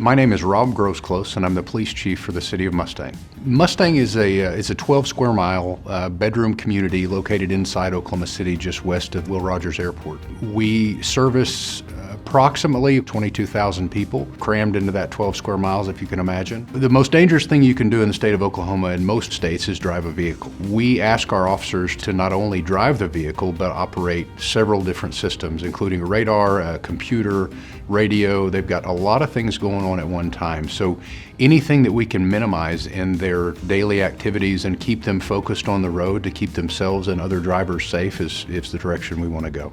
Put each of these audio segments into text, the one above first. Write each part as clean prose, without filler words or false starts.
My name is Rob Grosclose, and I'm the police chief for the city of Mustang. Mustang is a 12 square mile bedroom community located inside Oklahoma City, just west of Will Rogers Airport. We service approximately 22,000 people crammed into that 12 square miles, if you can imagine. The most dangerous thing you can do in the state of Oklahoma and most states is drive a vehicle. We ask our officers to not only drive the vehicle, but operate several different systems, including a radar, a computer, radio. They've got a lot of things going on at one time. So anything that we can minimize in their daily activities and keep them focused on the road to keep themselves and other drivers safe is the direction we want to go.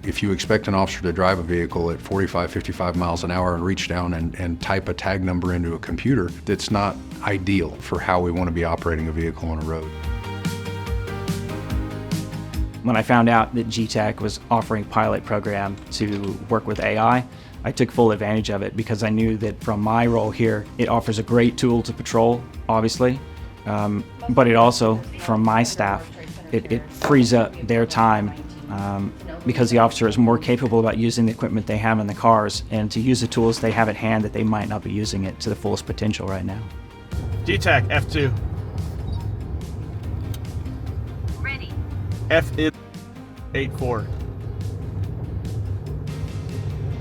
If you expect an officer to drive a vehicle at 45, 55 miles an hour and reach down and type a tag number into a computer, that's not ideal for how we want to be operating a vehicle on a road. When I found out that Getac was offering a pilot program to work with AI, I took full advantage of it because I knew that from my role here, it offers a great tool to patrol, obviously, but it also, from my staff, it frees up their time because the officer is more capable about using the equipment they have in the cars and to use the tools they have at hand that they might not be using it to the fullest potential right now. Getac F2. Ready. F-ID 84.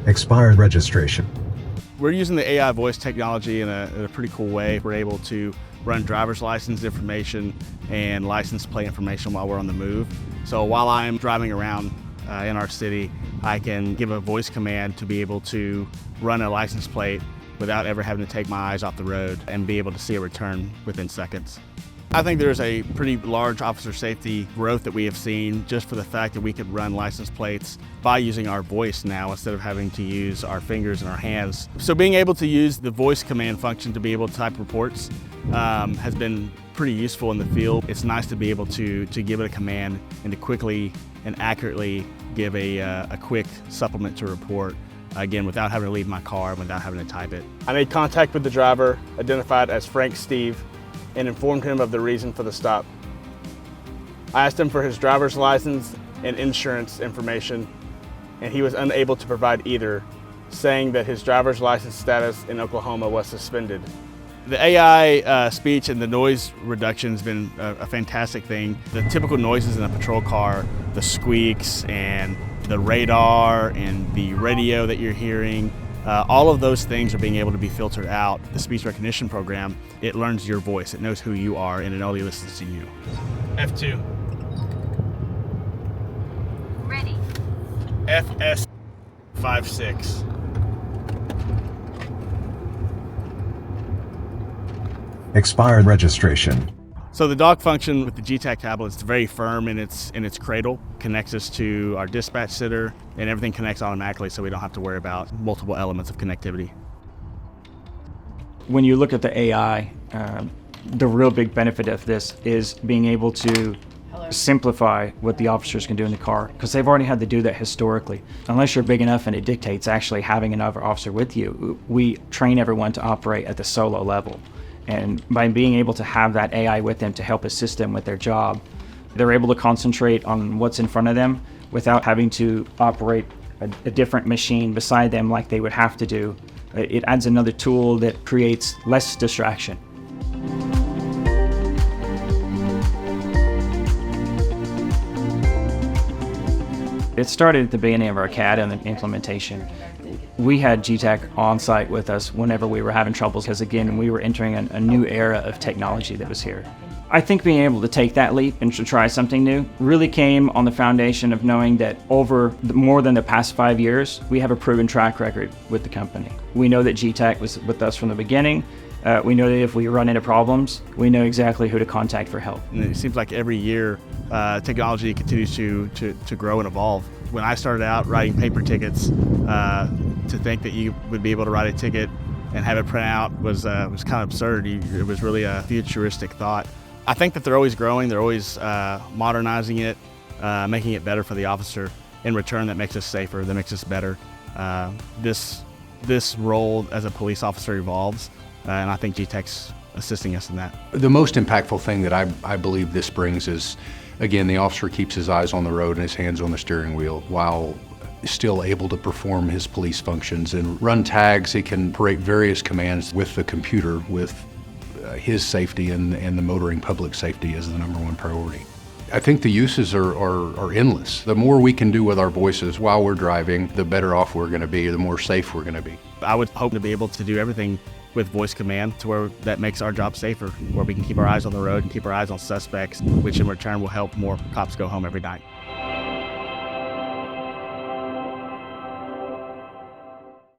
Expired registration. We're using the AI voice technology in a pretty cool way. We're able to run driver's license information and license plate information while we're on the move. So while I'm driving around in our city, I can give a voice command to be able to run a license plate without ever having to take my eyes off the road and be able to see a return within seconds. I think there's a pretty large officer safety growth that we have seen just for the fact that we could run license plates by using our voice now instead of having to use our fingers and our hands. So being able to use the voice command function to be able to type reports has been pretty useful in the field. It's nice to be able to give it a command and to quickly and accurately give a quick supplement to a report, again, without having to leave my car, without having to type it. I made contact with the driver, identified as Frank Steve, and informed him of the reason for the stop. I asked him for his driver's license and insurance information, and he was unable to provide either, saying that his driver's license status in Oklahoma was suspended. The AI speech and the noise reduction has been a fantastic thing. The typical noises in a patrol car, the squeaks and the radar and the radio that you're hearing, all of those things are being able to be filtered out. The speech recognition program, it learns your voice, it knows who you are, and it only listens to you. F2. Ready. FS 56. Expired registration. So the dock function with the Getac tablet is very firm in its cradle, connects us to our dispatch sitter, and everything connects automatically so we don't have to worry about multiple elements of connectivity. When you look at the AI, the real big benefit of this is being able to simplify what the officers can do in the car, because they've already had to do that historically. Unless you're big enough and it dictates actually having another officer with you, we train everyone to operate at the solo level. And by being able to have that AI with them to help assist them with their job, they're able to concentrate on what's in front of them without having to operate a different machine beside them like they would have to do. It adds another tool that creates less distraction. It started at the beginning of our CAD and the implementation. We had Getac on site with us whenever we were having troubles because, again, we were entering a new era of technology that was here. I think being able to take that leap and to try something new really came on the foundation of knowing that over more than the past 5 years, we have a proven track record with the company. We know that Getac was with us from the beginning. We know that if we run into problems, we know exactly who to contact for help. And it seems like every year, technology continues to grow and evolve. When I started out writing paper tickets, to think that you would be able to write a ticket and have it print out was kind of absurd. It was really a futuristic thought. I think that they're always growing, they're always modernizing it, making it better for the officer. In return, that makes us safer, that makes us better. This role as a police officer evolves, and I think Getac's assisting us in that. The most impactful thing that I believe this brings is, again, the officer keeps his eyes on the road and his hands on the steering wheel while still able to perform his police functions and run tags. He can operate various commands with the computer, with his safety and the motoring public safety as the #1 priority. I think the uses are endless. The more we can do with our voices while we're driving, the better off we're going to be, the more safe we're going to be. I would hope to be able to do everything with voice command to where that makes our job safer, where we can keep our eyes on the road and keep our eyes on suspects, which in return will help more cops go home every night.